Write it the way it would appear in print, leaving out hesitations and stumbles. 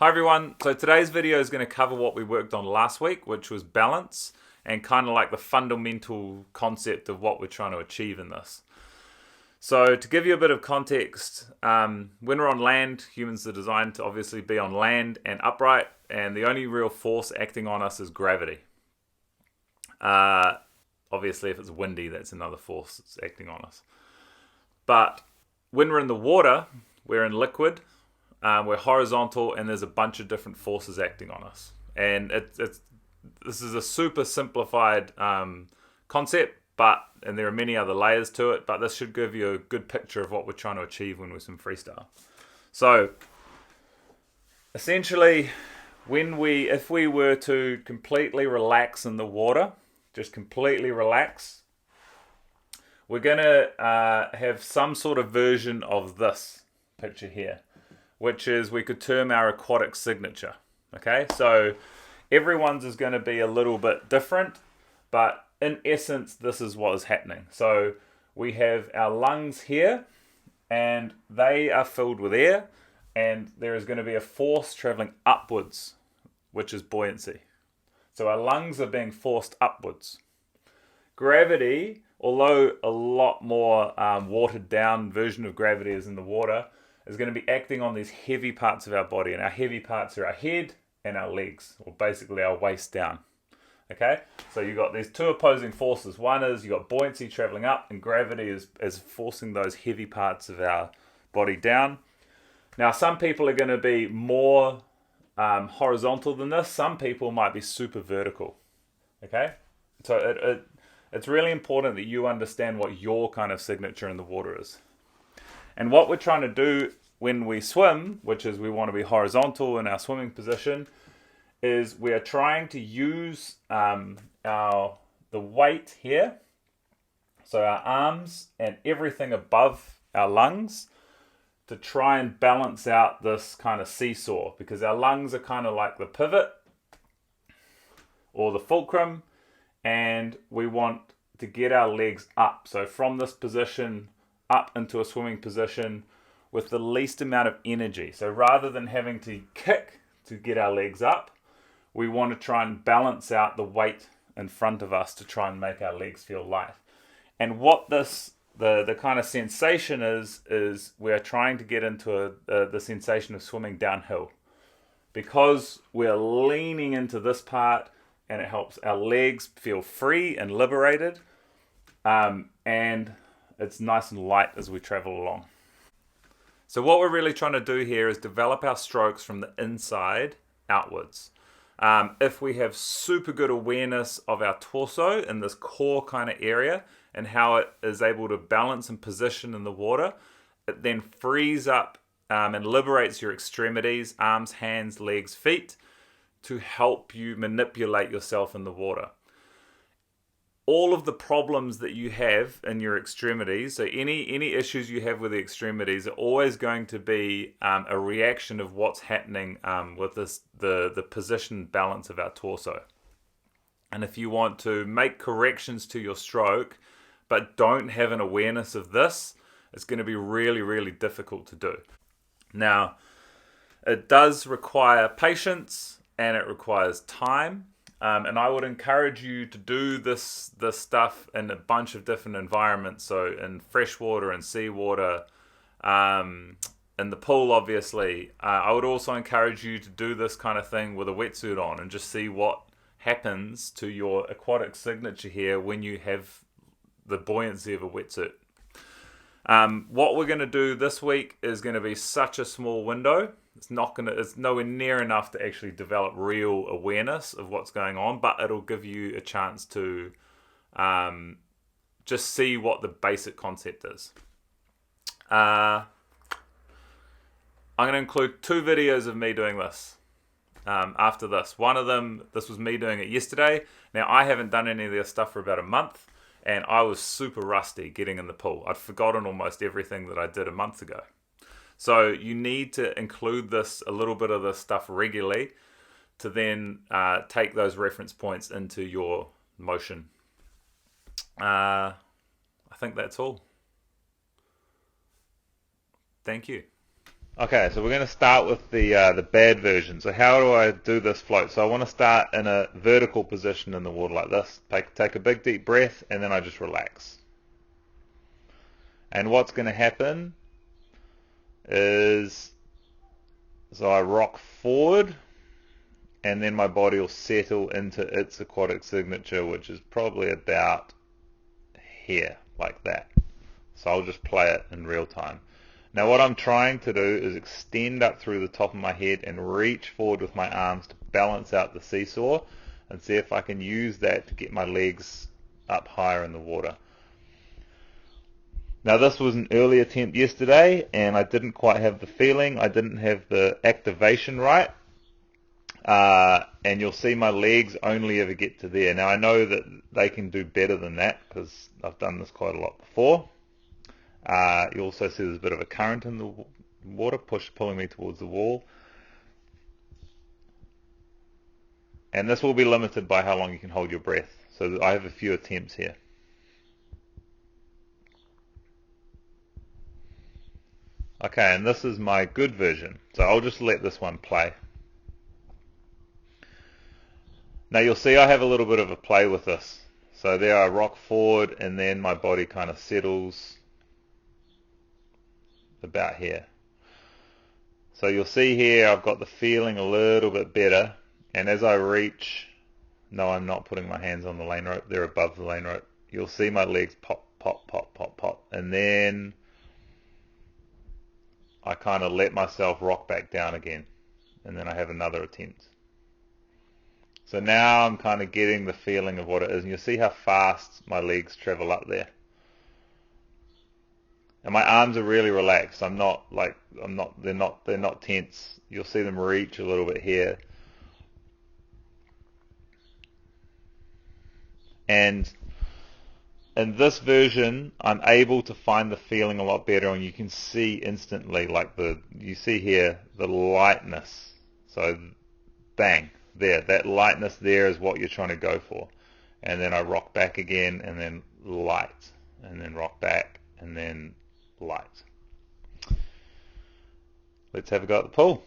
Hi everyone, so today's video is going to cover what we worked on last week, which was balance, and kind of like the fundamental concept of what we're trying to achieve in this. So to give you a bit of context, when we're on land, humans are designed to obviously be on land and upright, and the only real force acting on us is gravity. Obviously if it's windy, that's another force that's acting on us. But when we're in the water, we're in liquid, we're horizontal, and there's a bunch of different forces acting on us. And this is a super simplified concept, and there are many other layers to it, but this should give you a good picture of what we're trying to achieve when we're swim freestyle. So essentially, if we were to completely relax in the water, just completely relax, we're gonna have some sort of version of this picture here, which is we could term our aquatic signature. Okay, so everyone's is going to be a little bit different, but in essence, this is what is happening. So we have our lungs here, and they are filled with air, and there is going to be a force traveling upwards, which is buoyancy. So our lungs are being forced upwards. Gravity, although a lot more watered down version of gravity is in the water, is going to be acting on these heavy parts of our body, and our heavy parts are our head and our legs, or basically our waist down. Okay, so you've got these two opposing forces. One is you've got buoyancy traveling up, and gravity is forcing those heavy parts of our body down. Now, some people are going to be more horizontal than this. Some people might be super vertical. Okay, so it's really important that you understand what your kind of signature in the water is. And what we're trying to do when we swim, which is we want to be horizontal in our swimming position, is we are trying to use the weight here, so our arms and everything above our lungs, to try and balance out this kind of seesaw, because our lungs are kind of like the pivot or the fulcrum, and we want to get our legs up. So from this position up into a swimming position with the least amount of energy. So rather than having to kick to get our legs up, we want to try and balance out the weight in front of us to try and make our legs feel light. And what the kind of sensation is we're trying to get into the sensation of swimming downhill, because we're leaning into this part, and it helps our legs feel free and liberated, and it's nice and light as we travel along. So what we're really trying to do here is develop our strokes from the inside outwards. If we have super good awareness of our torso in this core kind of area and how it is able to balance and position in the water, it then frees up and liberates your extremities, arms, hands, legs, feet, to help you manipulate yourself in the water. All of the problems that you have in your extremities, so any issues you have with the extremities, are always going to be a reaction of what's happening with the position balance of our torso. And if you want to make corrections to your stroke but don't have an awareness of this, it's going to be really, really difficult to do. Now, it does require patience and it requires time. And I would encourage you to do this stuff in a bunch of different environments. So in freshwater and seawater, in the pool, obviously. I would also encourage you to do this kind of thing with a wetsuit on and just see what happens to your aquatic signature here when you have the buoyancy of a wetsuit. What we're going to do this week is going to be such a small window. It's nowhere near enough to actually develop real awareness of what's going on, but it'll give you a chance to just see what the basic concept is. I'm going to include 2 videos of me doing this after this. One of them, this was me doing it yesterday. Now, I haven't done any of this stuff for about a month, and I was super rusty getting in the pool. I'd forgotten almost everything that I did a month ago. So you need to include a little bit of this stuff regularly to then take those reference points into your motion. I think that's all. Thank you. Okay, so we're going to start with the bad version. So how do I do this float? So I want to start in a vertical position in the water like this. Take a big deep breath, and then I just relax. And what's going to happen is, so I rock forward, and then my body will settle into its aquatic signature, which is probably about here, like that. So I'll just play it in real time. Now what I'm trying to do is extend up through the top of my head and reach forward with my arms to balance out the seesaw and see if I can use that to get my legs up higher in the water. Now this was an early attempt yesterday and I didn't quite have the feeling, I didn't have the activation right. And you'll see my legs only ever get to there. Now I know that they can do better than that because I've done this quite a lot before. You also see there's a bit of a current in the water, pulling me towards the wall. And this will be limited by how long you can hold your breath. So I have a few attempts here. Okay, and this is my good version. So I'll just let this one play. Now you'll see I have a little bit of a play with this. So there I rock forward and then my body kind of settles about here. So you'll see here I've got the feeling a little bit better, and as I reach, no, I'm not putting my hands on the lane rope, they're above the lane rope, you'll see my legs pop, pop, pop, pop, pop, and then I kind of let myself rock back down again, and then I have another attempt. So now I'm kind of getting the feeling of what it is, and you'll see how fast my legs travel up there. And my arms are really relaxed. They're not tense. You'll see them reach a little bit here. And in this version, I'm able to find the feeling a lot better, and you can see instantly, you see here, the lightness. So, bang, there, that lightness there is what you're trying to go for. And then I rock back again, and then light, and then rock back, and then light. Let's have a go at the pool.